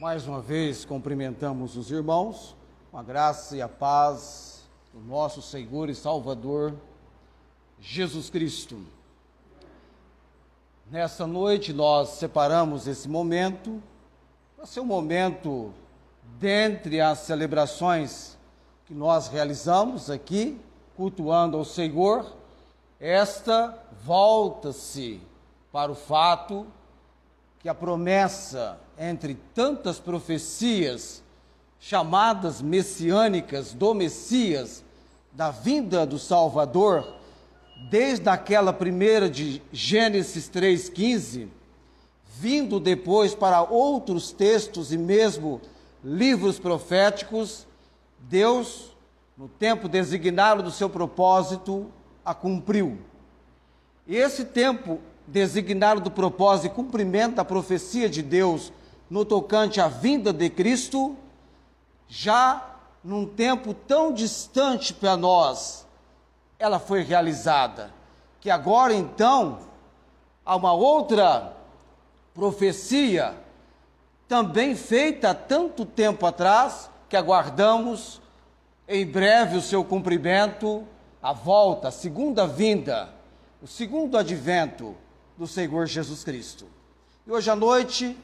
Mais uma vez cumprimentamos os irmãos com a graça e a paz do nosso Senhor e Salvador Jesus Cristo. Nessa noite nós separamos esse momento para ser um momento dentre as celebrações que nós realizamos aqui, cultuando ao Senhor. Esta volta-se para o fato que a promessa, entre tantas profecias chamadas messiânicas do Messias, da vinda do Salvador, desde aquela primeira de Gênesis 3,15, vindo depois para outros textos e mesmo livros proféticos, Deus, no tempo designado do seu propósito, a cumpriu. E esse tempo designado do propósito e cumprimento da profecia de Deus no tocante à vinda de Cristo, já num tempo tão distante para nós, ela foi realizada, que agora então há uma outra profecia também feita há tanto tempo atrás, que aguardamos em breve o seu cumprimento, a volta, a segunda vinda, o segundo advento do Senhor Jesus Cristo. E hoje à noite,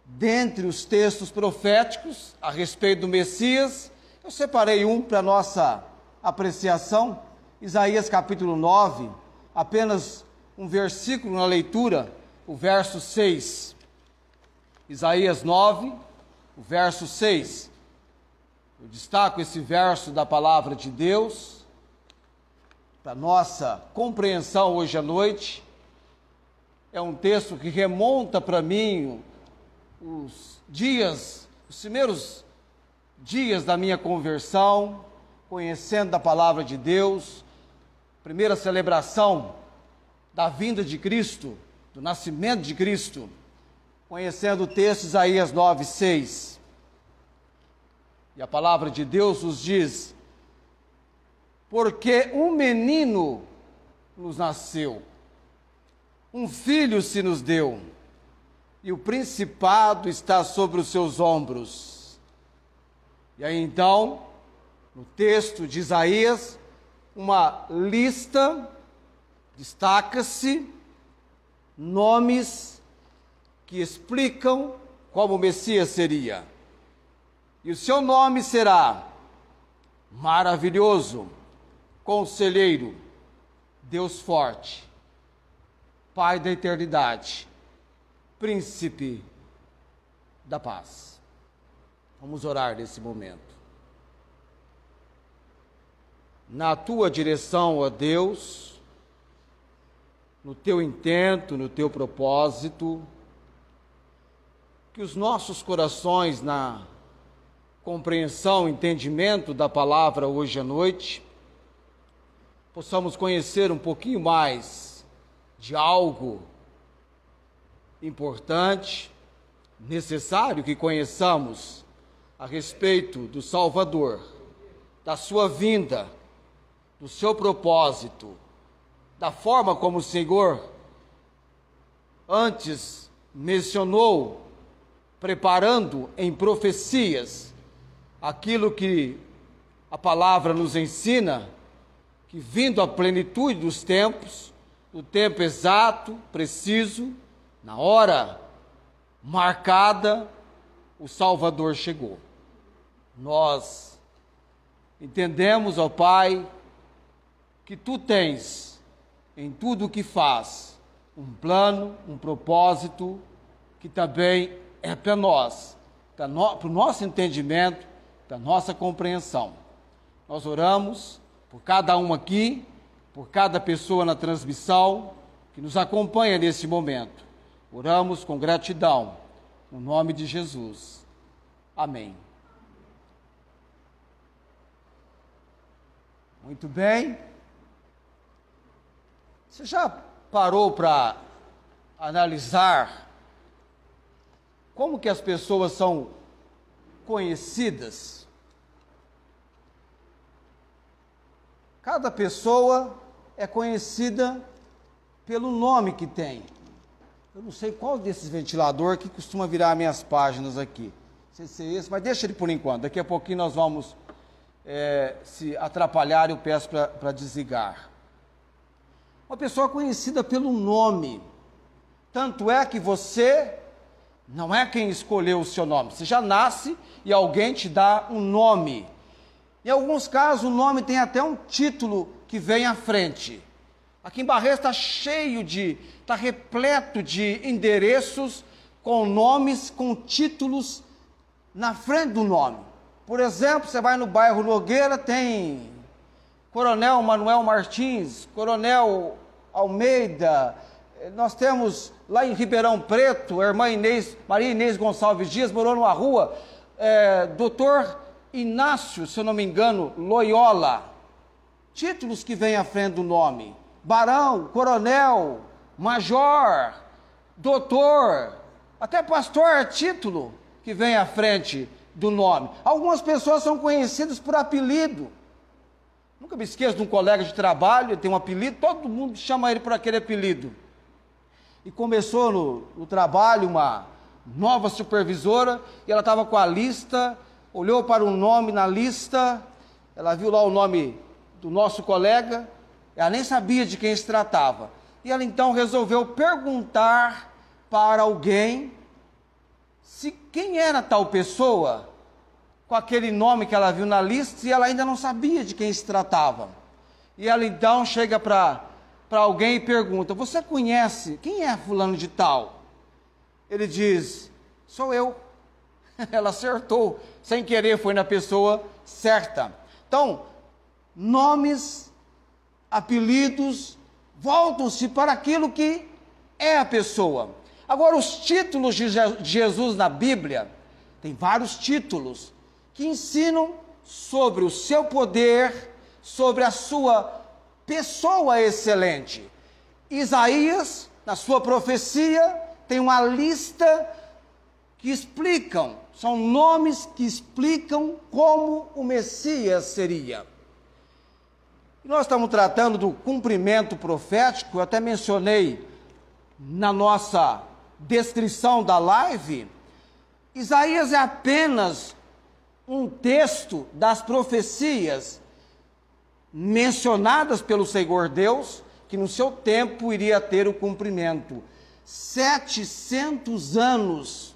dentre os textos proféticos a respeito do Messias, eu separei um para nossa apreciação, Isaías capítulo 9, apenas um versículo na leitura, o verso 6. Isaías 9, o verso 6. Eu destaco esse verso da palavra de Deus para nossa compreensão hoje à noite. É um texto que remonta para mim os primeiros dias da minha conversão, conhecendo a palavra de Deus, primeira celebração da vinda de Cristo, do nascimento de Cristo, conhecendo o texto Isaías 9:6. E a palavra de Deus nos diz: porque um menino nos nasceu, um filho se nos deu, e o principado está sobre os seus ombros. E aí então, no texto de Isaías, uma lista, destaca-se nomes que explicam como o Messias seria. E o seu nome será Maravilhoso, Conselheiro, Deus Forte, Pai da Eternidade, Príncipe da Paz. Vamos orar nesse momento. Na tua direção, ó Deus, no teu intento, no teu propósito, que os nossos corações, na compreensão, entendimento da palavra hoje à noite, possamos conhecer um pouquinho mais de algo importante, necessário que conheçamos a respeito do Salvador, da sua vinda, do seu propósito, da forma como o Senhor antes mencionou, preparando em profecias aquilo que a palavra nos ensina, que vindo à plenitude dos tempos, o tempo exato, preciso, na hora marcada, o Salvador chegou. Nós entendemos, ó Pai, que Tu tens em tudo o que faz um plano, um propósito, que também é para nós, para o nosso entendimento, para a nossa compreensão. Nós oramos por cada um aqui, por cada pessoa na transmissão que nos acompanha nesse momento. Oramos com gratidão, no nome de Jesus. Amém. Muito bem. Você já parou para analisar como que as pessoas são conhecidas? Cada pessoa é conhecida pelo nome que tem. Eu não sei qual desses ventiladores que costuma virar minhas páginas aqui. sei se é esse, mas deixa ele por enquanto. Daqui a pouquinho nós vamos se atrapalhar, eu peço para desligar. Uma pessoa conhecida pelo nome. Tanto é que você não é quem escolheu o seu nome. Você já nasce e alguém te dá um nome. Em alguns casos, o nome tem até um título que vem à frente. Aqui em Barreiros está repleto de endereços com nomes, com títulos na frente do nome. Por exemplo, você vai no bairro Nogueira, tem Coronel Manuel Martins, Coronel Almeida. Nós temos lá em Ribeirão Preto, a irmã Maria Inês Gonçalves Dias morou numa rua, Doutor Inácio, se eu não me engano, Loyola. Títulos que vêm à frente do nome. Barão, coronel, major, doutor, até pastor é título que vem à frente do nome. Algumas pessoas são conhecidas por apelido. Nunca me esqueço de um colega de trabalho, ele tem um apelido, todo mundo chama ele por aquele apelido. E começou no trabalho uma nova supervisora, e ela estava com a lista, olhou para o nome na lista, ela viu lá o nome do nosso colega, ela nem sabia de quem se tratava. E ela então resolveu perguntar para alguém se quem era tal pessoa, com aquele nome que ela viu na lista, e ela ainda não sabia de quem se tratava. E ela então chega para alguém e pergunta: você conhece, quem é fulano de tal? Ele diz: sou eu. Ela acertou, sem querer foi na pessoa certa. Então, nomes, apelidos, voltam-se para aquilo que é a pessoa. Agora, os títulos de Jesus na Bíblia, tem vários títulos que ensinam sobre o seu poder, sobre a sua pessoa excelente. Isaías, na sua profecia, tem uma lista que explicam, são nomes que explicam como o Messias seria. Nós estamos tratando do cumprimento profético, eu até mencionei na nossa descrição da live. Isaías é apenas um texto das profecias mencionadas pelo Senhor Deus, que no seu tempo iria ter o cumprimento. 700 anos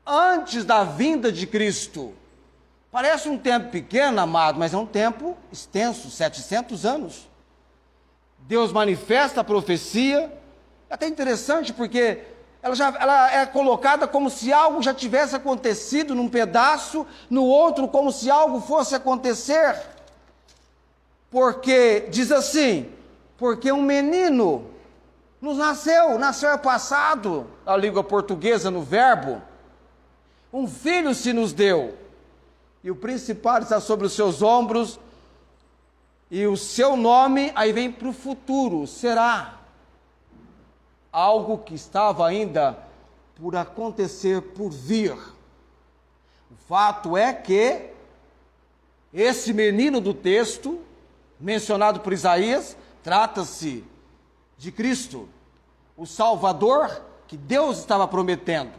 antes da vinda de Cristo. Parece um tempo pequeno, amado, mas é um tempo extenso, 700 anos. Deus manifesta a profecia, é até interessante porque ela é colocada como se algo já tivesse acontecido num pedaço, no outro como se algo fosse acontecer. Porque, diz assim, porque um menino nos nasceu é passado, na língua portuguesa, no verbo, um filho se nos deu, e o principado está sobre os seus ombros, e o seu nome, aí vem para o futuro, será algo que estava ainda por acontecer, por vir. O fato é que esse menino do texto, mencionado por Isaías, trata-se de Cristo, o Salvador que Deus estava prometendo,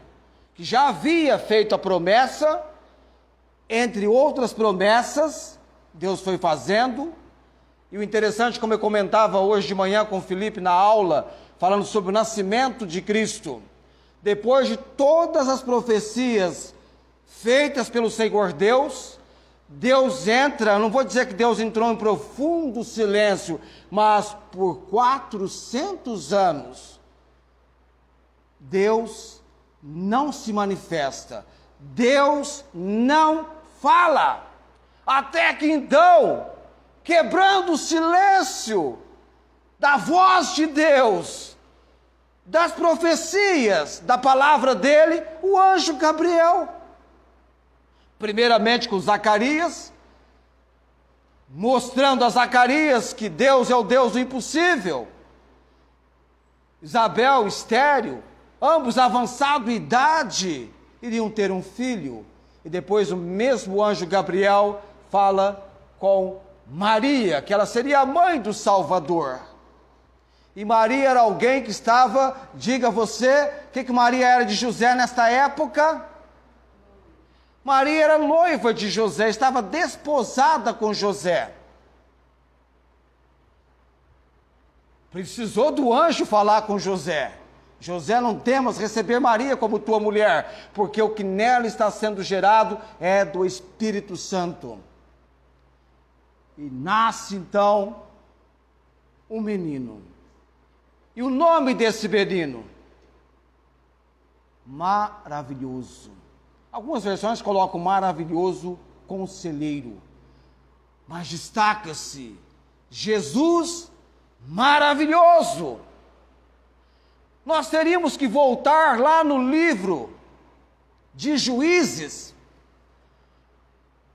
que já havia feito a promessa, entre outras promessas, Deus foi fazendo. E o interessante, como eu comentava hoje de manhã com o Felipe na aula, falando sobre o nascimento de Cristo, depois de todas as profecias feitas pelo Senhor Deus, Deus entra, não vou dizer que Deus entrou em profundo silêncio, mas por 400 anos, Deus não se manifesta, Deus não fala, até que então, quebrando o silêncio da voz de Deus, das profecias, da palavra dele, o anjo Gabriel, primeiramente com Zacarias, mostrando a Zacarias que Deus é o Deus do impossível. Isabel, estéril, ambos avançados em idade, iriam ter um filho. E depois o mesmo anjo Gabriel fala com Maria, que ela seria a mãe do Salvador. E Maria era alguém que estava, diga você, o que Maria era de José nesta época? Maria era noiva de José, estava desposada com José. Precisou do anjo falar com José. José, não temas receber Maria como tua mulher, porque o que nela está sendo gerado é do Espírito Santo. E nasce então um menino. E o nome desse menino? Maravilhoso. Algumas versões colocam maravilhoso conselheiro. Mas destaca-se Jesus maravilhoso. Nós teríamos que voltar lá no livro de Juízes,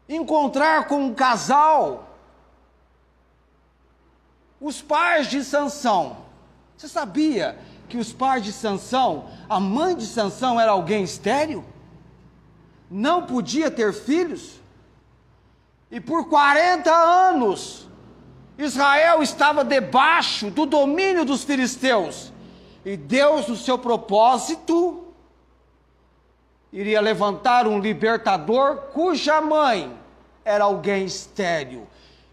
encontrar com um casal, os pais de Sansão. Você sabia que os pais de Sansão, a mãe de Sansão era alguém estéril? Não podia ter filhos? E por 40 anos, Israel estava debaixo do domínio dos filisteus. E Deus, no seu propósito, iria levantar um libertador cuja mãe era alguém estéril.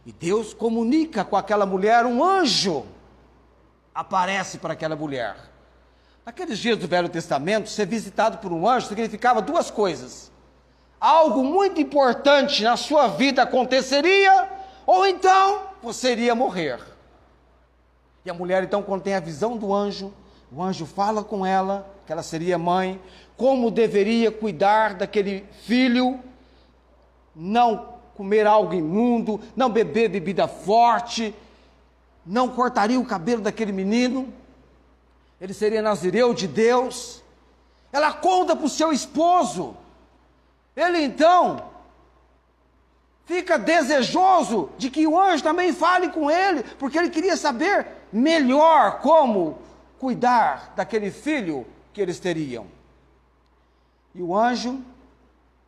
E Deus comunica com aquela mulher, um anjo aparece para aquela mulher. Naqueles dias do Velho Testamento, ser visitado por um anjo significava duas coisas. Algo muito importante na sua vida aconteceria, ou então você iria morrer. E a mulher, então, quando tem a visão do anjo, o anjo fala com ela, que ela seria mãe, como deveria cuidar daquele filho, não comer algo imundo, não beber bebida forte, não cortaria o cabelo daquele menino, ele seria nazireu de Deus. Ela conta para o seu esposo, ele então fica desejoso de que o anjo também fale com ele, porque ele queria saber melhor como cuidar daquele filho que eles teriam. E o anjo,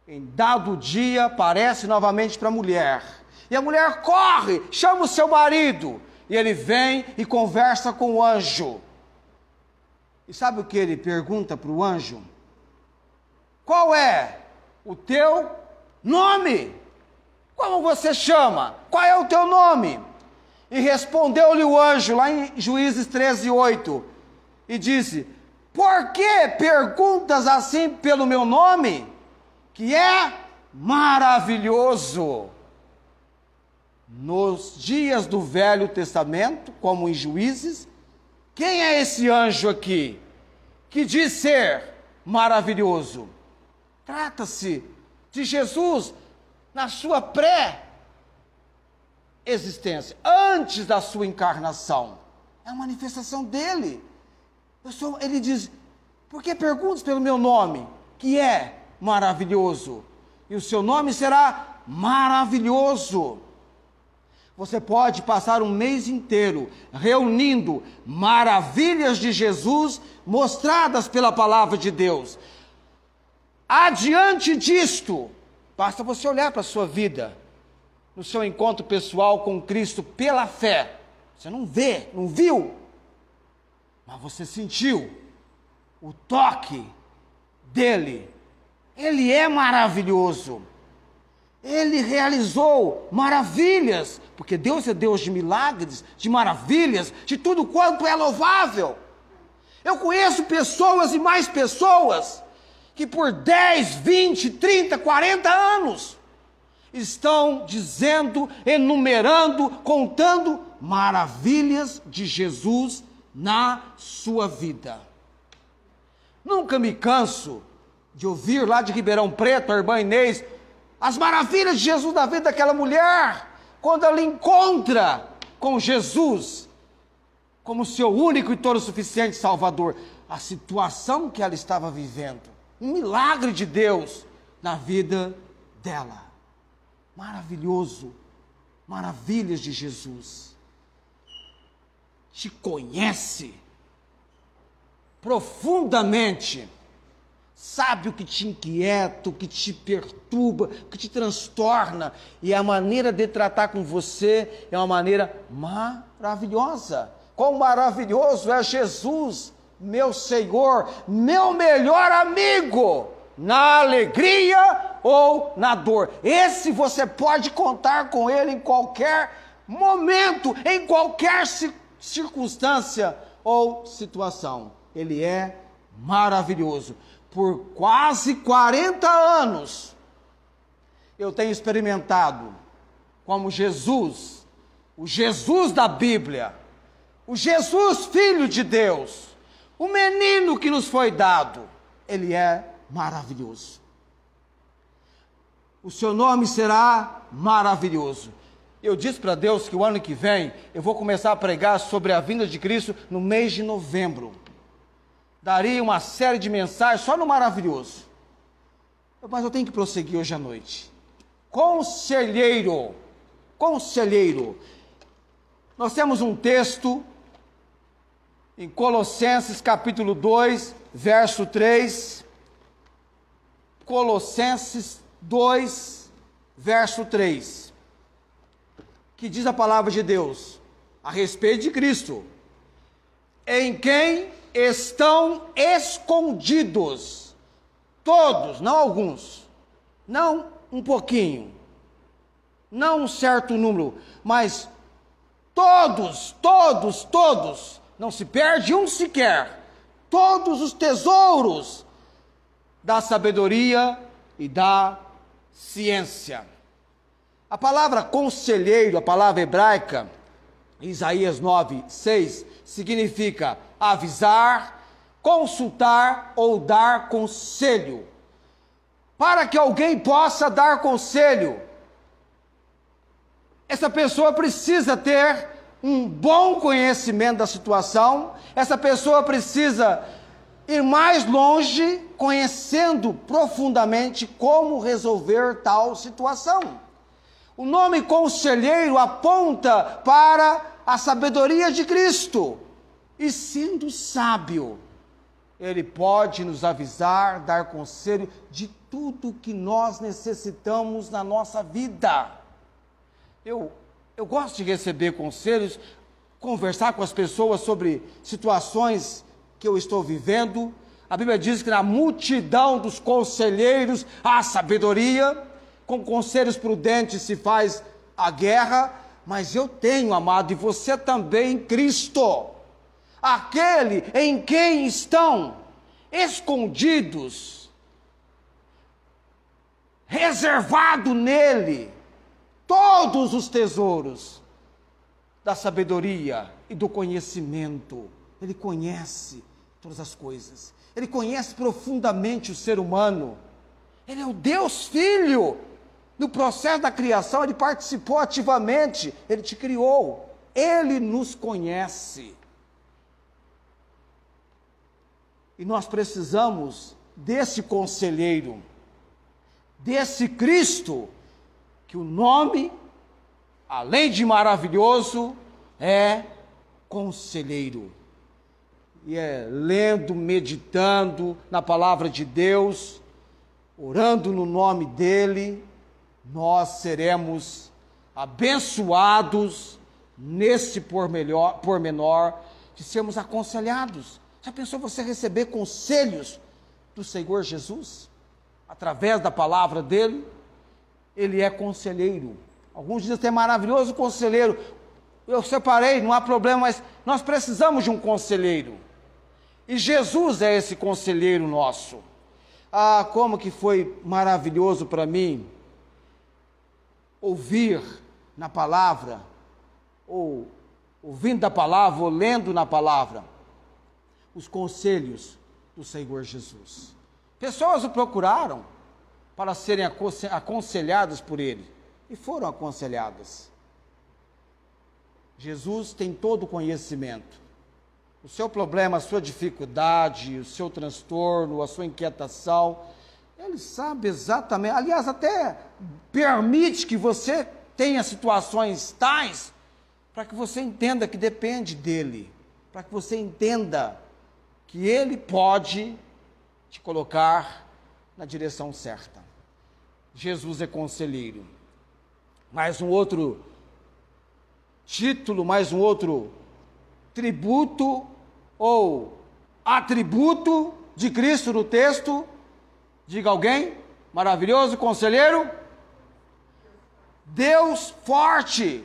em dado dia, aparece novamente para a mulher. E a mulher corre, chama o seu marido. E ele vem e conversa com o anjo. E sabe o que ele pergunta para o anjo? Qual é o teu nome? Como você chama? Qual é o teu nome? E respondeu-lhe o anjo, lá em Juízes 13:8, e disse: por que perguntas assim pelo meu nome, que é maravilhoso? Nos dias do Velho Testamento, como em Juízes, quem é esse anjo aqui, que diz ser maravilhoso? Trata-se de Jesus na sua pré-existência, antes da sua encarnação. É a manifestação dele. Ele diz: por que perguntas pelo meu nome, que é maravilhoso? E o seu nome será maravilhoso. Você pode passar um mês inteiro reunindo maravilhas de Jesus mostradas pela palavra de Deus. Adiante disto, basta você olhar para a sua vida, no seu encontro pessoal com Cristo pela fé. Você não vê, não viu, mas você sentiu o toque dele. Ele é maravilhoso. Ele realizou maravilhas, porque Deus é Deus de milagres, de maravilhas, de tudo quanto é louvável. Eu conheço pessoas e mais pessoas que por 10, 20, 30, 40 anos estão dizendo, enumerando, contando maravilhas de Jesus na sua vida. Nunca me canso de ouvir lá de Ribeirão Preto, a irmã Inês, as maravilhas de Jesus na vida daquela mulher, quando ela encontra com Jesus como seu único e todo suficiente Salvador, a situação que ela estava vivendo, um milagre de Deus na vida dela. Maravilhoso, maravilhas de Jesus. Te conhece profundamente, sabe o que te inquieta, o que te perturba, o que te transtorna, e a maneira de tratar com você é uma maneira maravilhosa. Quão maravilhoso é Jesus, meu Senhor, meu melhor amigo, na alegria ou na dor. Esse você pode contar com ele em qualquer momento, em qualquer circunstância ou situação. Ele é maravilhoso. Por quase 40 anos, eu tenho experimentado como Jesus, o Jesus da Bíblia, o Jesus Filho de Deus, o menino que nos foi dado, ele é maravilhoso. O seu nome será maravilhoso. Eu disse para Deus que o ano que vem eu vou começar a pregar sobre a vinda de Cristo no mês de novembro. Daria uma série de mensagens só no maravilhoso. Mas eu tenho que prosseguir hoje à noite. Conselheiro. Conselheiro. Nós temos um texto em Colossenses capítulo 2, verso 3. Colossenses 2, verso 3. Que diz a palavra de Deus a respeito de Cristo. Em quem estão escondidos todos, não alguns, não um pouquinho, não um certo número, mas todos, não se perde um sequer, todos os tesouros da sabedoria e da ciência. A palavra conselheiro, a palavra hebraica, Isaías 9, 6, significa avisar, consultar ou dar conselho. Para que alguém possa dar conselho, essa pessoa precisa ter um bom conhecimento da situação, essa pessoa precisa ir mais longe, conhecendo profundamente como resolver tal situação. O nome conselheiro aponta para a sabedoria de Cristo. E sendo sábio, ele pode nos avisar, dar conselho de tudo que nós necessitamos na nossa vida. Eu gosto de receber conselhos, conversar com as pessoas sobre situações que eu estou vivendo. A Bíblia diz que na multidão dos conselheiros há sabedoria. Com conselhos prudentes se faz a guerra. Mas eu tenho, amado, e você também, Cristo, aquele em quem estão escondidos, reservado nele, todos os tesouros da sabedoria e do conhecimento. Ele conhece todas as coisas. Ele conhece profundamente o ser humano. Ele é o Deus Filho. No processo da criação, ele participou ativamente. Ele te criou. Ele nos conhece. E nós precisamos desse conselheiro, desse Cristo, que o nome, além de maravilhoso, é conselheiro. E é lendo, meditando na palavra de Deus, orando no nome dele, nós seremos abençoados nesse pormenor de sermos aconselhados. Já pensou você receber conselhos do Senhor Jesus? Através da palavra dele, ele é conselheiro. Alguns dizem que é maravilhoso conselheiro. Eu separei, não há problema, mas nós precisamos de um conselheiro. E Jesus é esse conselheiro nosso. Ah, como que foi maravilhoso para mim ouvir na palavra, ou ouvindo da palavra, ou lendo na palavra, os conselhos do Senhor Jesus. Pessoas o procuraram para serem aconselhadas por ele, e foram aconselhadas. Jesus tem todo o conhecimento. O seu problema, a sua dificuldade, o seu transtorno, a sua inquietação, ele sabe exatamente, aliás, até permite que você tenha situações tais, para que você entenda que depende dele, para que você entenda que ele pode te colocar na direção certa. Jesus é conselheiro. Mais um outro título, mais um outro tributo ou atributo de Cristo no texto. Diga alguém, Maravilhoso conselheiro, Deus forte.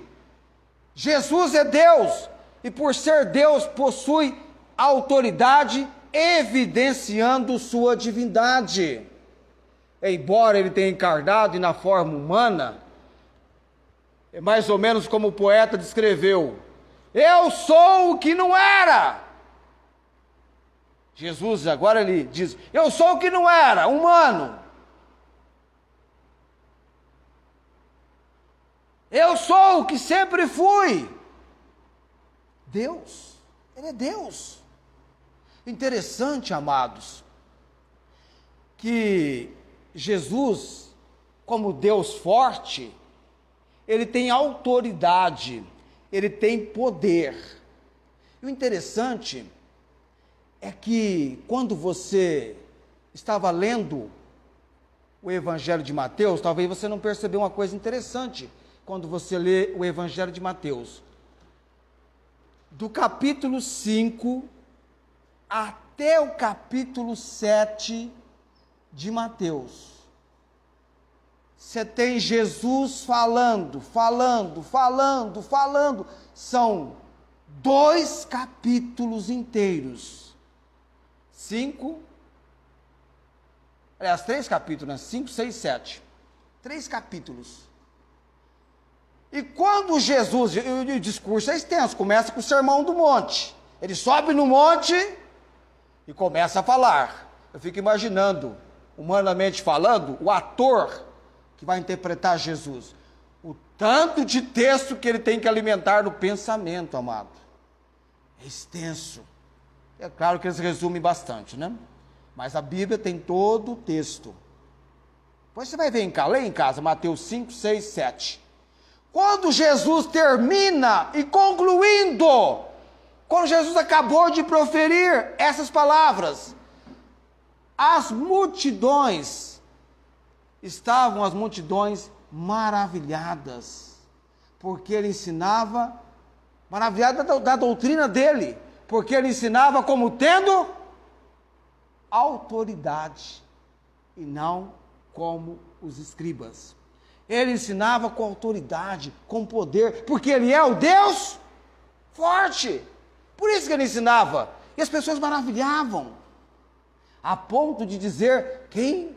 Jesus é Deus, e por ser Deus possui autoridade, evidenciando sua divindade. Embora ele tenha encarnado e na forma humana, é mais ou menos como o poeta descreveu: eu sou o que não era. Jesus agora ele diz: eu sou o que não era, humano. Eu sou o que sempre fui. Deus, ele é Deus. Interessante, amados, que Jesus, como Deus forte, ele tem autoridade, ele tem poder. E o interessante é que quando você estava lendo o Evangelho de Mateus, talvez você não percebeu uma coisa interessante quando você lê o Evangelho de Mateus. Do capítulo 5 até o capítulo 7 de Mateus, você tem Jesus falando. São 2 capítulos inteiros. 3 capítulos, né? 5, 6, 7. 3 capítulos. E quando Jesus, o discurso é extenso, começa com o Sermão do Monte. Ele sobe no monte e começa a falar. Eu fico imaginando, humanamente falando, o ator que vai interpretar Jesus. O tanto de texto que ele tem que alimentar no pensamento, amado. É extenso. É claro que eles resumem bastante, né? Mas a Bíblia tem todo o texto. Depois você vai ver lê em casa, Mateus 5, 6, 7. Quando Jesus termina e concluindo, quando Jesus acabou de proferir essas palavras, as multidões maravilhadas, porque ele ensinava, maravilhadas da doutrina dele, porque ele ensinava como tendo autoridade, e não como os escribas. Ele ensinava com autoridade, com poder, porque ele é o Deus forte. Por isso que ele ensinava, e as pessoas maravilhavam, a ponto de dizer: quem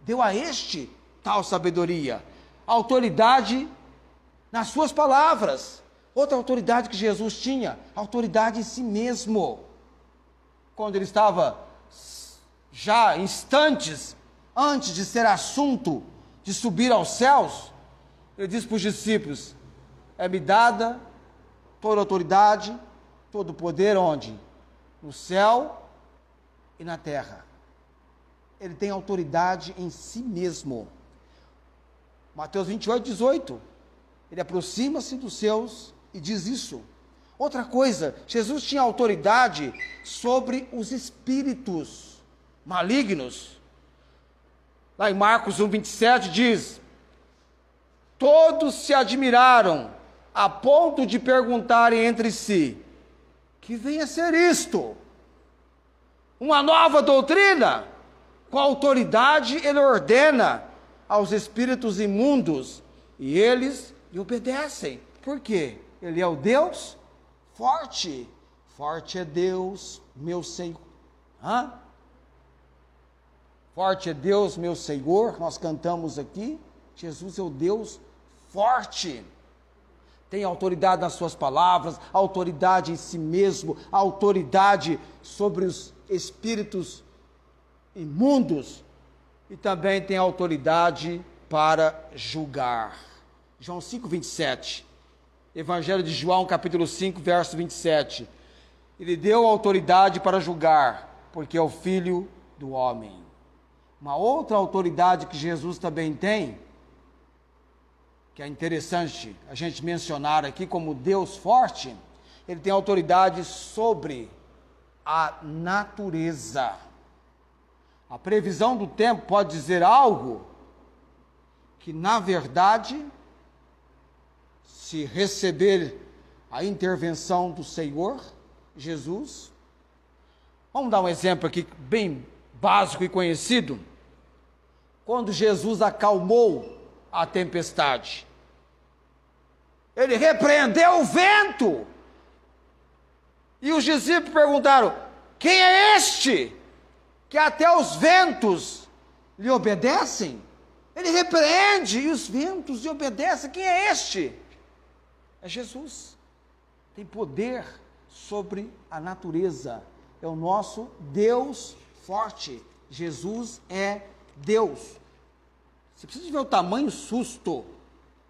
deu a este tal sabedoria? Autoridade nas suas palavras. Outra autoridade que Jesus tinha, autoridade em si mesmo. Quando ele estava já instantes antes de ser assunto de subir aos céus, ele disse para os discípulos: é-me dada toda autoridade, todo o poder, onde? No céu e na terra. Ele tem autoridade em si mesmo. Mateus 28, 18. Ele aproxima-se dos seus e diz isso. Outra coisa, Jesus tinha autoridade sobre os espíritos malignos. Lá em Marcos 1, 27 diz: todos se admiraram a ponto de perguntarem entre si: que venha a ser isto? Uma nova doutrina? Com autoridade ele ordena aos espíritos imundos e eles lhe obedecem. Por quê? Ele é o Deus forte. Forte é Deus, meu Senhor. Forte é Deus, meu Senhor. Nós cantamos aqui. Jesus é o Deus forte. Tem autoridade nas suas palavras, autoridade em si mesmo, autoridade sobre os espíritos imundos, e também tem autoridade para julgar. João 5, 27. Evangelho de João, capítulo 5, verso 27. Ele deu autoridade para julgar, porque é o Filho do homem. Uma outra autoridade que Jesus também tem, que é interessante a gente mencionar aqui como Deus forte, ele tem autoridade sobre a natureza. A previsão do tempo pode dizer algo que, na verdade, se receber a intervenção do Senhor Jesus, vamos dar um exemplo aqui bem básico e conhecido. quando Jesus acalmou a tempestade. Ele repreendeu o vento. E os discípulos perguntaram: quem é este que até os ventos lhe obedecem? Ele repreende e os ventos lhe obedecem. Quem é este? É Jesus. Tem poder sobre a natureza. É o nosso Deus forte. Jesus é Deus. Você precisa ver o tamanho susto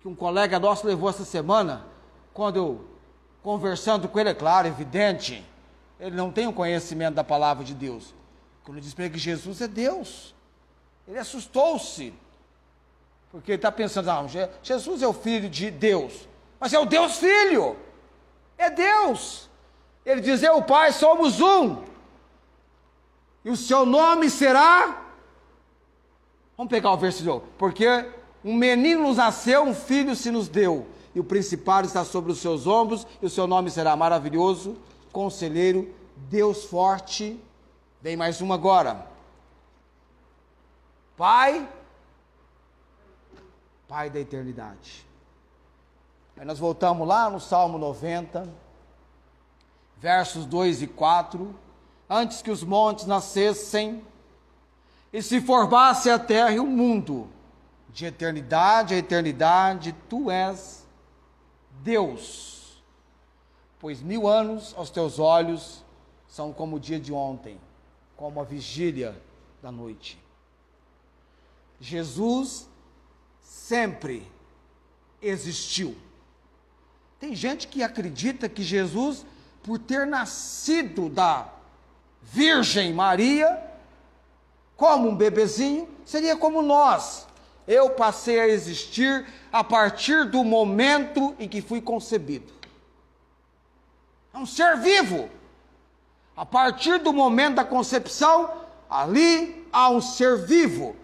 que um colega nosso levou essa semana, quando eu, conversando com ele, é claro, evidente, ele não tem o conhecimento da palavra de Deus. Quando eu disse para ele que Jesus é Deus, ele assustou-se, porque ele está pensando: não, Jesus é o Filho de Deus, mas é o Deus Filho, é Deus. Ele diz: eu e o Pai somos um, e o seu nome será... Vamos pegar o versículo: porque um menino nos nasceu, um filho se nos deu, e o principado está sobre os seus ombros, e o seu nome será Maravilhoso, Conselheiro, Deus Forte. Vem mais uma agora. Pai da eternidade. Aí nós voltamos lá no Salmo 90, versos 2 e 4. Antes que os montes nascessem e se formasse a terra e o mundo, de eternidade a eternidade, tu és Deus. Pois 1000 anos aos teus olhos são como o dia de ontem, como a vigília da noite. Jesus sempre existiu. Tem gente que acredita que Jesus, por ter nascido da Virgem Maria, como um bebezinho, seria como nós. Eu passei a existir a partir do momento em que fui concebido. É um ser vivo. A partir do momento da concepção, ali há um ser vivo.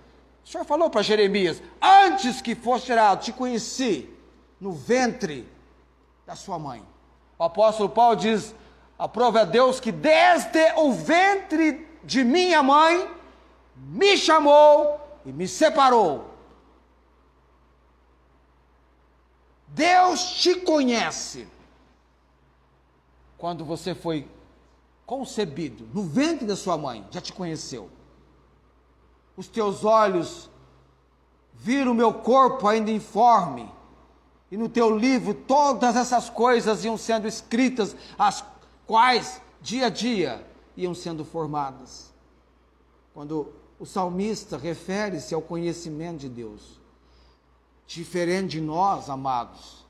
O Senhor falou para Jeremias: antes que fosse gerado, te conheci no ventre da sua mãe. O apóstolo Paulo diz: aprove a Deus que desde o ventre de minha mãe me chamou e me separou. Deus te conhece quando você foi concebido no ventre da sua mãe, já te conheceu. Os teus olhos viram o meu corpo ainda informe, e no teu livro todas essas coisas iam sendo escritas, as quais dia a dia iam sendo formadas. Quando o salmista refere-se ao conhecimento de Deus, diferente de nós, amados,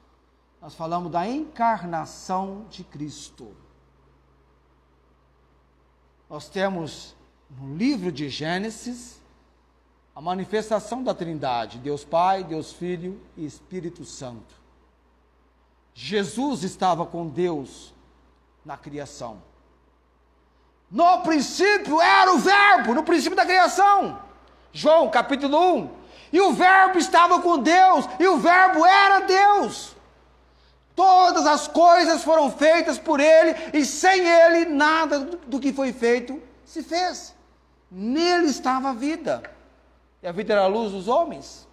nós falamos da encarnação de Cristo. Nós temos no livro de Gênesis a manifestação da Trindade, Deus Pai, Deus Filho e Espírito Santo. Jesus estava com Deus na criação. No princípio era o Verbo, no princípio da criação. João capítulo 1. E o Verbo estava com Deus, e o Verbo era Deus. Todas as coisas foram feitas por Ele, e sem Ele nada do que foi feito se fez. Nele estava a vida, e a vida era a luz dos homens.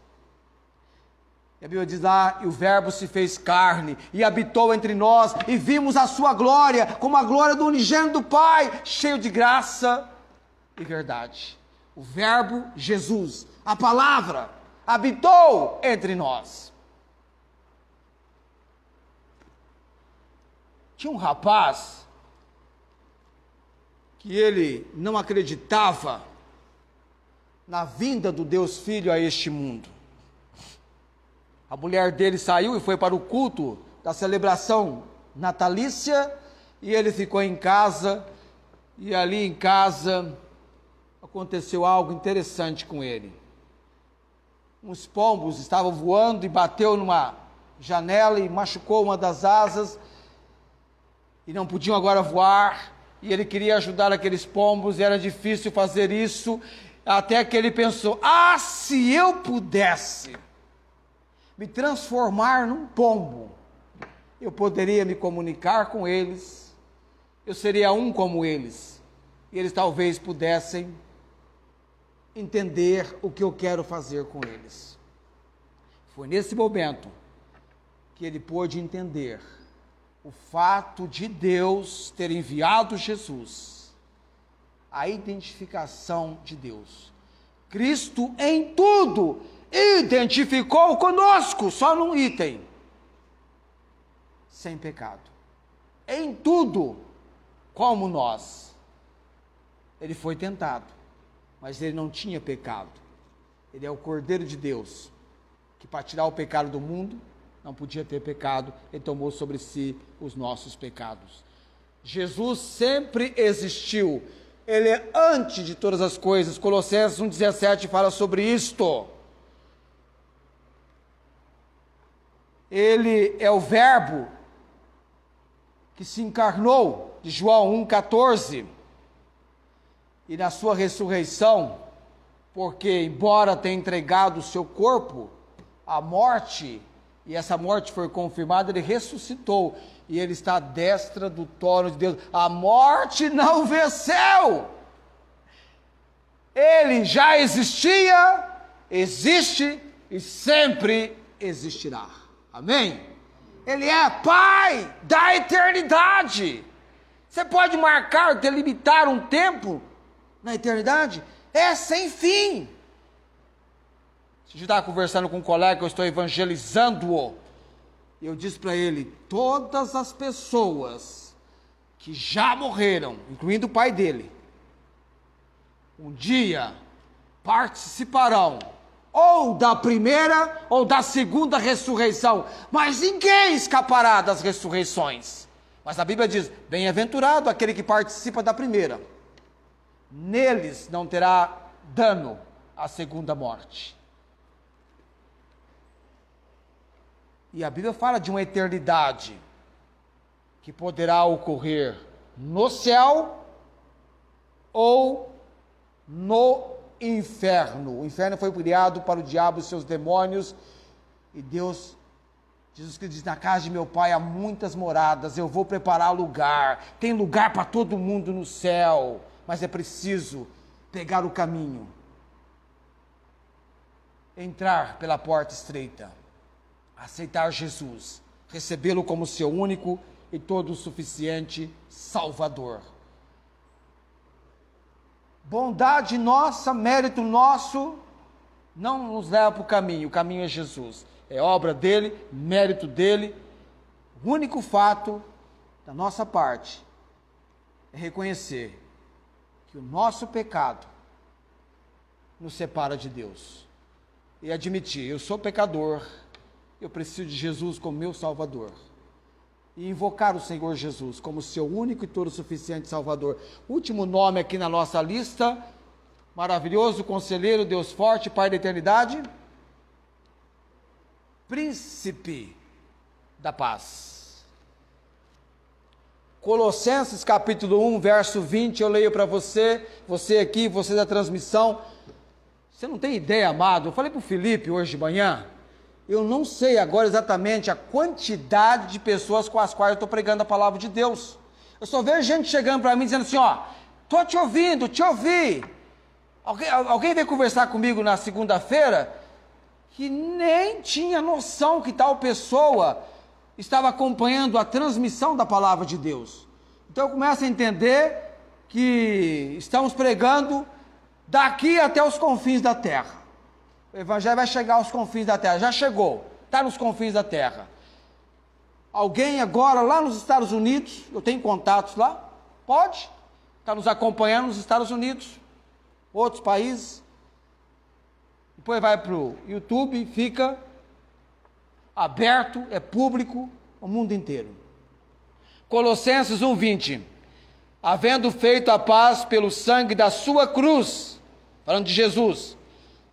E a Bíblia diz lá: e o Verbo se fez carne, e habitou entre nós, e vimos a sua glória, como a glória do unigênito do Pai, cheio de graça e verdade. O Verbo, Jesus, a palavra, habitou entre nós. Tinha um rapaz que ele não acreditava na vinda do Deus Filho a este mundo. A mulher dele saiu e foi para o culto da celebração natalícia, e ele ficou em casa, e ali em casa aconteceu algo interessante com ele. Uns pombos estavam voando e bateu numa janela e machucou uma das asas, e não podiam agora voar, e ele queria ajudar aqueles pombos, e era difícil fazer isso, até que ele pensou: ah, se eu pudesse me transformar num pombo, eu poderia me comunicar com eles, eu seria um como eles, e eles talvez pudessem entender o que eu quero fazer com eles. Foi nesse momento que ele pôde entender o fato de Deus ter enviado Jesus, a identificação de Deus. Cristo em tudo identificou conosco, só num item: sem pecado. Em tudo, como nós. Ele foi tentado, mas ele não tinha pecado. Ele é o Cordeiro de Deus, que para tirar o pecado do mundo, não podia ter pecado, ele tomou sobre si os nossos pecados. Jesus sempre existiu, ele é antes de todas as coisas. Colossenses 1,17 fala sobre isto. Ele é o verbo que se encarnou, de João 1,14, e na sua ressurreição, porque embora tenha entregado o seu corpo à morte, e essa morte foi confirmada, ele ressuscitou, e ele está à destra do trono de Deus. A morte não venceu. Ele já existia, existe e sempre existirá. Amém? Ele é Pai da eternidade. Você pode marcar, delimitar um tempo na eternidade? É sem fim. Eu estava conversando com um colega, eu estou evangelizando-o, e eu disse para ele: todas as pessoas que já morreram, incluindo o pai dele, um dia participarão ou da primeira ou da segunda ressurreição, mas ninguém escapará das ressurreições. Mas a Bíblia diz: bem-aventurado aquele que participa da primeira, neles não terá dano a segunda morte. E a Bíblia fala de uma eternidade que poderá ocorrer no céu ou no inferno. O inferno foi criado para o diabo e seus demônios, e Deus, Jesus Cristo diz: na casa de meu pai há muitas moradas, eu vou preparar lugar, tem lugar para todo mundo no céu, mas é preciso pegar o caminho, entrar pela porta estreita, aceitar Jesus, recebê-lo como seu único e todo suficiente Salvador. Bondade nossa, mérito nosso, não nos leva para o caminho é Jesus, é obra dele, mérito dele. O único fato da nossa parte é reconhecer que o nosso pecado nos separa de Deus, e admitir: eu sou pecador, eu preciso de Jesus como meu Salvador, e invocar o Senhor Jesus como seu único e todo suficiente Salvador. Último nome aqui na nossa lista: maravilhoso Conselheiro, Deus forte, Pai da eternidade, Príncipe da paz. Colossenses capítulo 1, verso 20, eu leio para você, você aqui, você da transmissão. Você não tem ideia, amado, eu falei para o Felipe hoje de manhã, eu não sei agora exatamente a quantidade de pessoas com as quais eu estou pregando a palavra de Deus. Eu só vejo gente chegando para mim dizendo assim: ó, estou te ouvindo, te ouvi. Alguém veio conversar comigo na segunda-feira que nem tinha noção que tal pessoa estava acompanhando a transmissão da palavra de Deus. Então eu começo a entender que estamos pregando daqui até os confins da terra. O evangelho vai chegar aos confins da terra, já chegou, está nos confins da terra. Alguém agora lá nos Estados Unidos, eu tenho contatos lá, pode, está nos acompanhando nos Estados Unidos, outros países, depois vai para o YouTube, fica aberto, é público, o mundo inteiro. Colossenses 1:20, havendo feito a paz pelo sangue da sua cruz, falando de Jesus,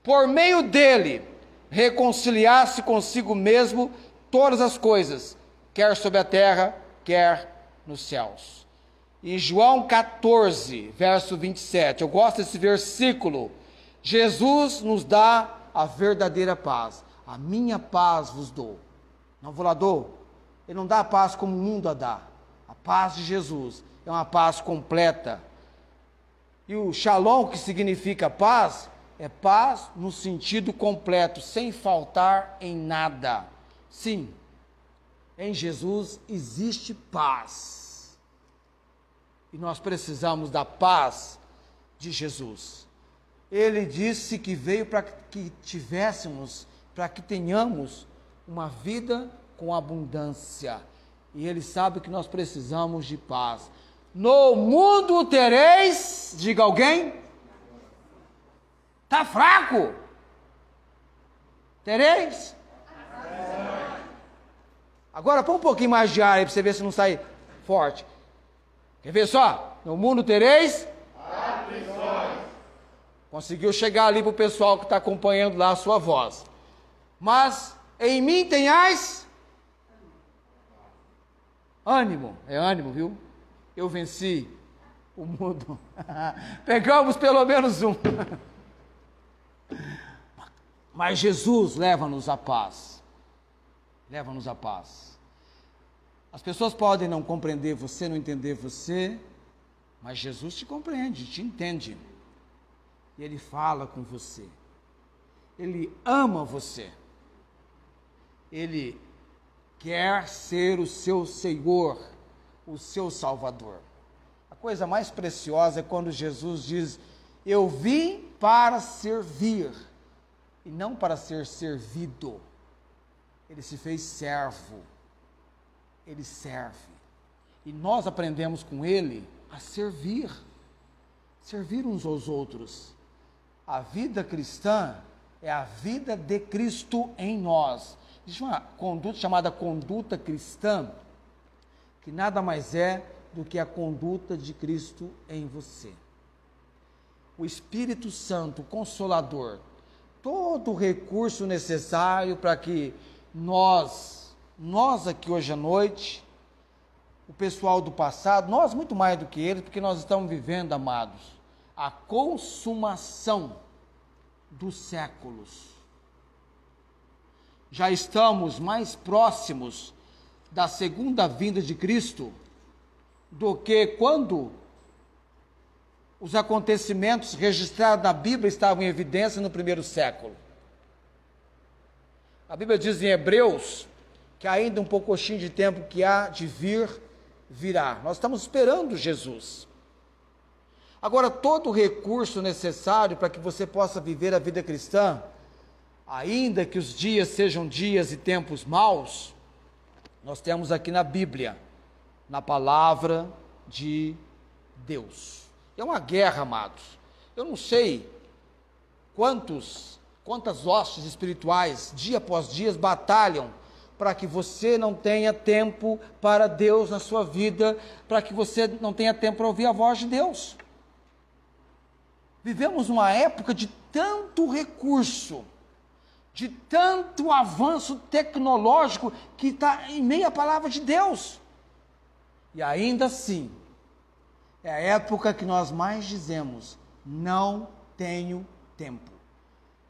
por meio dele, reconciliar-se consigo mesmo todas as coisas, quer sobre a terra, quer nos céus. Em João 14, verso 27, eu gosto desse versículo, Jesus nos dá a verdadeira paz. A minha paz vos dou. Não vou lá dou. Ele não dá a paz como o mundo a dá. A paz de Jesus é uma paz completa. E o shalom, que significa paz, é paz no sentido completo, sem faltar em nada. Sim, em Jesus existe paz. E nós precisamos da paz de Jesus. Ele disse que veio para que tivéssemos, para que tenhamos uma vida com abundância. E Ele sabe que nós precisamos de paz. No mundo tereis, diga alguém, está fraco? Tereis? Agora põe um pouquinho mais de ar aí para você ver se não sai forte. Quer ver só? No mundo tereis? Conseguiu chegar ali para o pessoal que está acompanhando lá a sua voz. Mas em mim tenhais ânimo. É ânimo, viu? Eu venci o mundo. Pegamos pelo menos um. Mas Jesus leva-nos à paz. Leva-nos à paz. As pessoas podem não compreender você, não entender você, mas Jesus te compreende, te entende. E Ele fala com você. Ele ama você. Ele quer ser o seu Senhor, o seu Salvador. A coisa mais preciosa é quando Jesus diz: eu vim para servir e não para ser servido. Ele se fez servo. Ele serve. E nós aprendemos com Ele a servir. Servir uns aos outros. A vida cristã é a vida de Cristo em nós. Existe uma conduta chamada conduta cristã, que nada mais é do que a conduta de Cristo em você. O Espírito Santo, o Consolador, todo o recurso necessário para que nós aqui hoje à noite, o pessoal do passado, nós muito mais do que eles, porque nós estamos vivendo, amados, a consumação dos séculos. Já estamos mais próximos da segunda vinda de Cristo do que quando os acontecimentos registrados na Bíblia estavam em evidência no primeiro século. A Bíblia diz em Hebreus que ainda um pouquinho de tempo que há de vir, virá. Nós estamos esperando Jesus. Agora, todo o recurso necessário para que você possa viver a vida cristã, ainda que os dias sejam dias e tempos maus, nós temos aqui na Bíblia, na palavra de Deus. É uma guerra, amados. Eu não sei quantas hostes espirituais, dia após dia, batalham para que você não tenha tempo para Deus na sua vida, para que você não tenha tempo para ouvir a voz de Deus. Vivemos uma época de tanto recurso, de tanto avanço tecnológico que está em meio à palavra de Deus. E ainda assim, é a época que nós mais dizemos: não tenho tempo.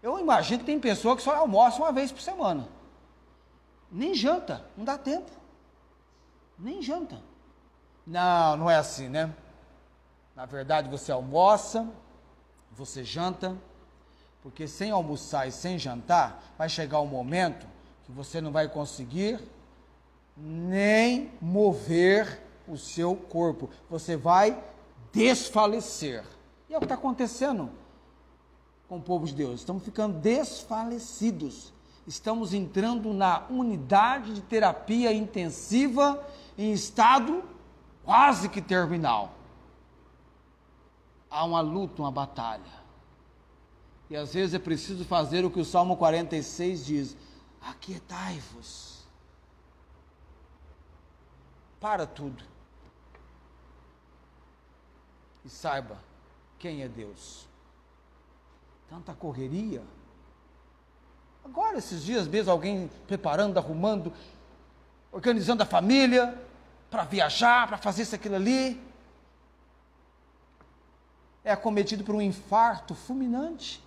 Eu imagino que tem pessoa que só almoça uma vez por semana. Nem janta, não dá tempo. Nem janta. Não, não é assim, né? Na verdade, você almoça, você janta, porque sem almoçar e sem jantar, vai chegar um momento que você não vai conseguir nem mover o seu corpo. Você vai desfalecer. E é o que está acontecendo com o povo de Deus. Estamos ficando desfalecidos. Estamos entrando na unidade de terapia intensiva em estado quase que terminal. Há uma luta, uma batalha. E às vezes é preciso fazer o que o Salmo 46 diz: aquietai-vos. Para tudo. E saiba quem é Deus. Tanta correria. Agora, esses dias mesmo, alguém preparando, arrumando, organizando a família para viajar, para fazer isso, aquilo ali. É acometido por um infarto fulminante.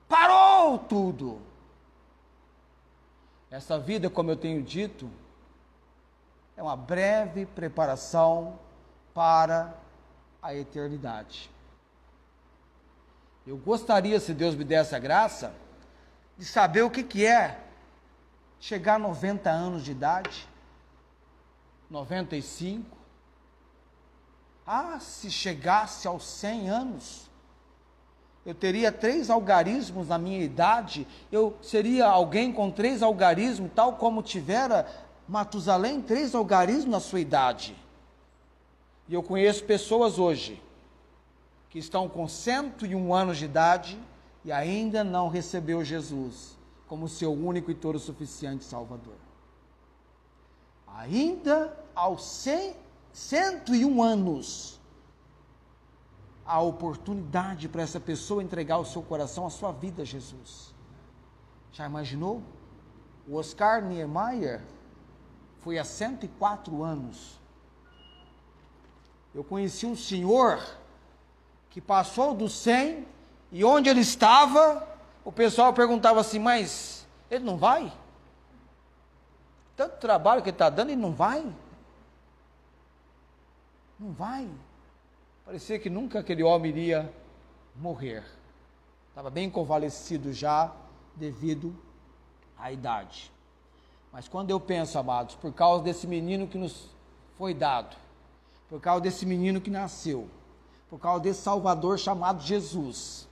Parou tudo. Essa vida, como eu tenho dito, é uma breve preparação para a eternidade. Eu gostaria, se Deus me desse a graça, de saber o que é chegar a 90 anos de idade, 95. Se chegasse aos 100 anos, eu teria 3 algarismos na minha idade, eu seria alguém com 3 algarismos, tal como tivera Matusalém, 3 algarismos na sua idade. E eu conheço pessoas hoje, que estão com 101 anos de idade, e ainda não recebeu Jesus como seu único e todo suficiente Salvador. Ainda aos 101 anos, a oportunidade para essa pessoa entregar o seu coração, a sua vida a Jesus. Já imaginou? O Oscar Niemeyer foi há 104 anos. Eu conheci um senhor que passou dos 100, e onde ele estava, o pessoal perguntava assim, mas ele não vai? Tanto trabalho que ele está dando, ele não vai? Não vai. Parecia que nunca aquele homem iria morrer. Estava bem convalescido já, devido à idade. Mas quando eu penso, amados, por causa desse menino que nos foi dado, por causa desse menino que nasceu, por causa desse Salvador chamado Jesus,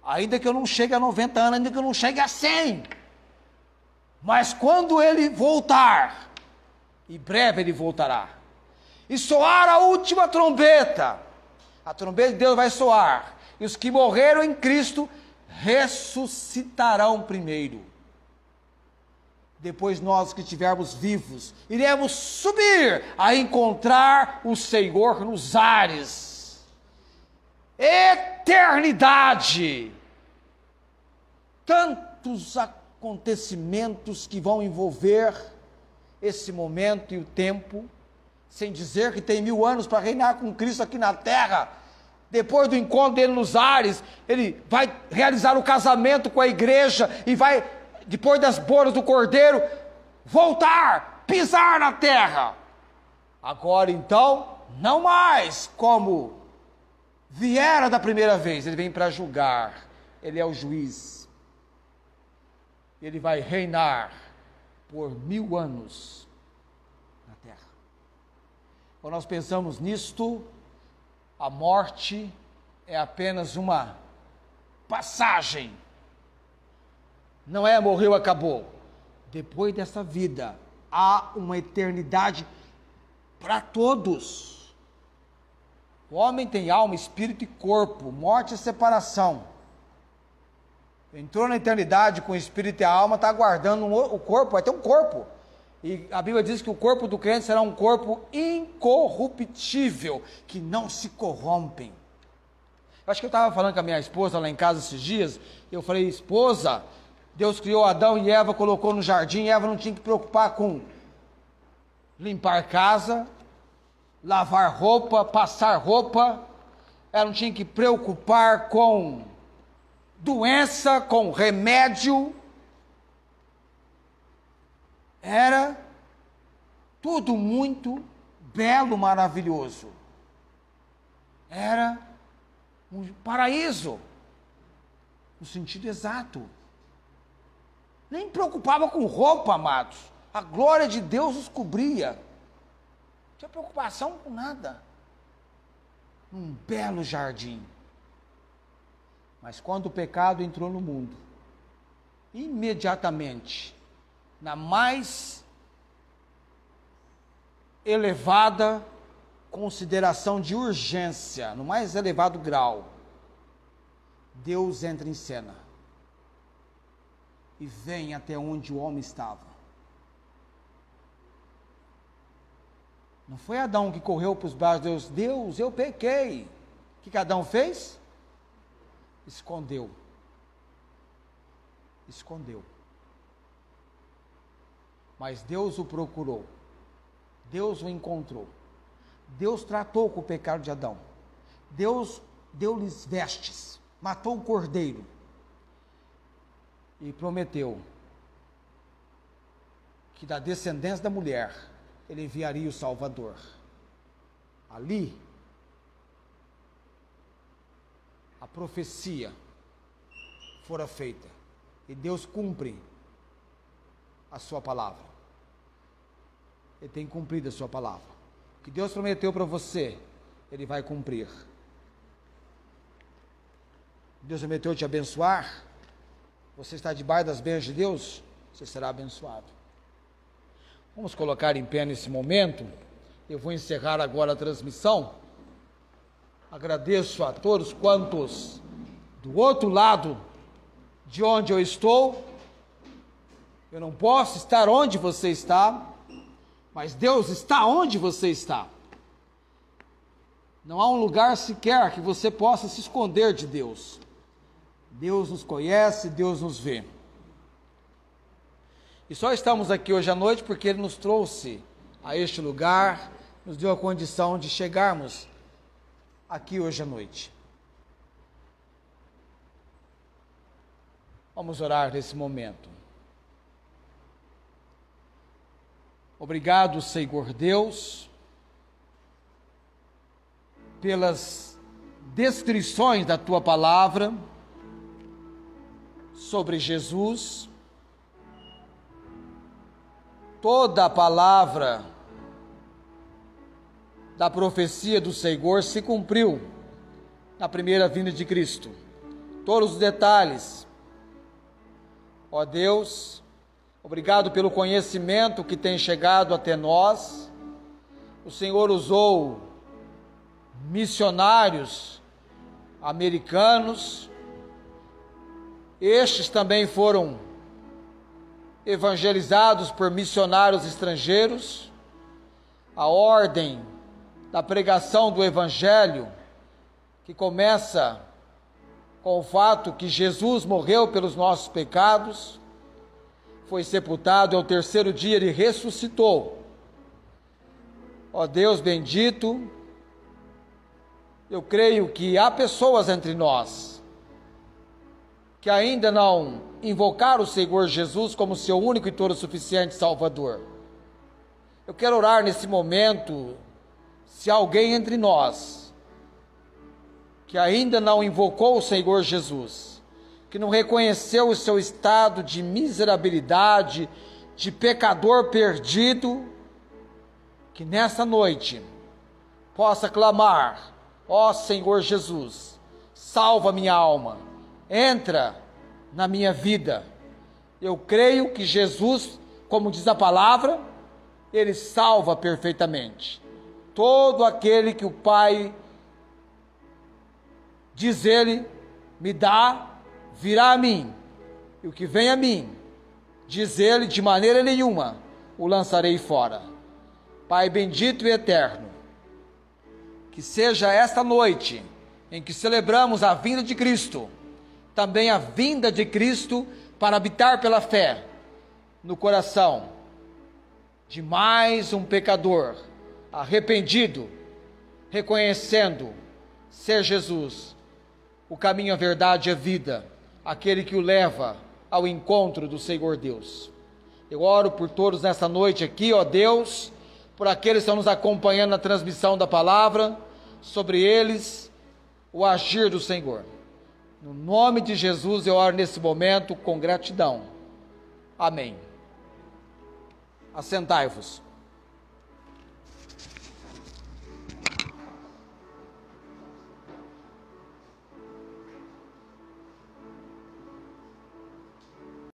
ainda que eu não chegue a 90 anos, ainda que eu não chegue a 100, mas quando ele voltar, e breve ele voltará, e soar a última trombeta, a trombeta de Deus vai soar, e os que morreram em Cristo ressuscitarão primeiro. Depois nós que estivermos vivos, iremos subir a encontrar o Senhor nos ares. Eternidade! Tantos acontecimentos que vão envolver esse momento e o tempo, sem dizer que tem 1000 anos para reinar com Cristo aqui na terra. Depois do encontro dele nos ares, ele vai realizar o casamento com a igreja e vai, depois das bodas do Cordeiro, voltar, pisar na terra. Agora então, não mais como viera da primeira vez, ele vem para julgar, ele é o juiz. Ele vai reinar por 1000 anos na terra. Quando nós pensamos nisto, a morte é apenas uma passagem. Não é morreu, acabou. Depois dessa vida, há uma eternidade para todos. O homem tem alma, espírito e corpo. Morte é separação. Entrou na eternidade com o espírito e a alma, está aguardando o corpo, vai ter um corpo. E a Bíblia diz que o corpo do crente será um corpo incorruptível, que não se corrompem. Acho que eu estava falando com a minha esposa lá em casa esses dias, eu falei, esposa, Deus criou Adão e Eva, colocou no jardim, e Eva não tinha que preocupar com limpar casa, lavar roupa, passar roupa, ela não tinha que preocupar com doença, com remédio, era tudo muito belo, maravilhoso, era um paraíso, no sentido exato, nem preocupava com roupa, amados, a glória de Deus os cobria, não tinha preocupação com nada, um belo jardim. Mas quando o pecado entrou no mundo, imediatamente, na mais elevada consideração de urgência, no mais elevado grau, Deus entra em cena e vem até onde o homem estava. Não foi Adão que correu para os braços de Deus, Deus, eu pequei. O que Adão fez? Escondeu. Escondeu. Mas Deus o procurou. Deus o encontrou. Deus tratou com o pecado de Adão. Deus deu-lhes vestes. Matou o cordeiro. E prometeu que da descendência da mulher ele enviaria o Salvador. Ali, a a profecia fora feita. E Deus cumpre a sua palavra. Ele tem cumprido a sua palavra. O que Deus prometeu para você, Ele vai cumprir. Deus prometeu te abençoar. Você está debaixo das bênçãos de Deus, você será abençoado. Vamos colocar em pé nesse momento. Eu vou encerrar agora a transmissão. Agradeço a todos quantos do outro lado de onde eu estou. Eu não posso estar onde você está, mas Deus está onde você está. Não há um lugar sequer que você possa se esconder de Deus. Deus nos conhece, Deus nos vê. E só estamos aqui hoje à noite porque Ele nos trouxe a este lugar, nos deu a condição de chegarmos aqui hoje à noite. Vamos orar nesse momento. Obrigado, Senhor Deus, pelas descrições da Tua palavra sobre Jesus. Toda a palavra da profecia do Senhor se cumpriu na primeira vinda de Cristo. Todos os detalhes. Ó Deus, obrigado pelo conhecimento que tem chegado até nós. O Senhor usou missionários americanos. Estes também foram evangelizados por missionários estrangeiros. A ordem da pregação do Evangelho, que começa com o fato que Jesus morreu pelos nossos pecados, foi sepultado, e ao terceiro dia Ele ressuscitou. Ó Deus bendito, eu creio que há pessoas entre nós que ainda não invocaram o Senhor Jesus como seu único e todo suficiente Salvador. Eu quero orar nesse momento, se há alguém entre nós que ainda não invocou o Senhor Jesus, que não reconheceu o seu estado de miserabilidade, de pecador perdido, que nessa noite possa clamar: ó Senhor Jesus, salva minha alma, entra na minha vida. Eu creio que Jesus, como diz a palavra, Ele salva perfeitamente. Todo aquele que o Pai, diz Ele, me dá, virá a mim. E o que vem a mim, diz Ele, de maneira nenhuma o lançarei fora. Pai bendito e eterno, que seja esta noite em que celebramos a vinda de Cristo, também a vinda de Cristo para habitar pela fé no coração de mais um pecador arrependido, reconhecendo ser Jesus o caminho, a verdade e a vida, aquele que o leva ao encontro do Senhor Deus. Eu oro por todos nesta noite aqui, ó Deus, por aqueles que estão nos acompanhando na transmissão da palavra, sobre eles o agir do Senhor. No nome de Jesus eu oro nesse momento com gratidão. Amém. Assentai-vos.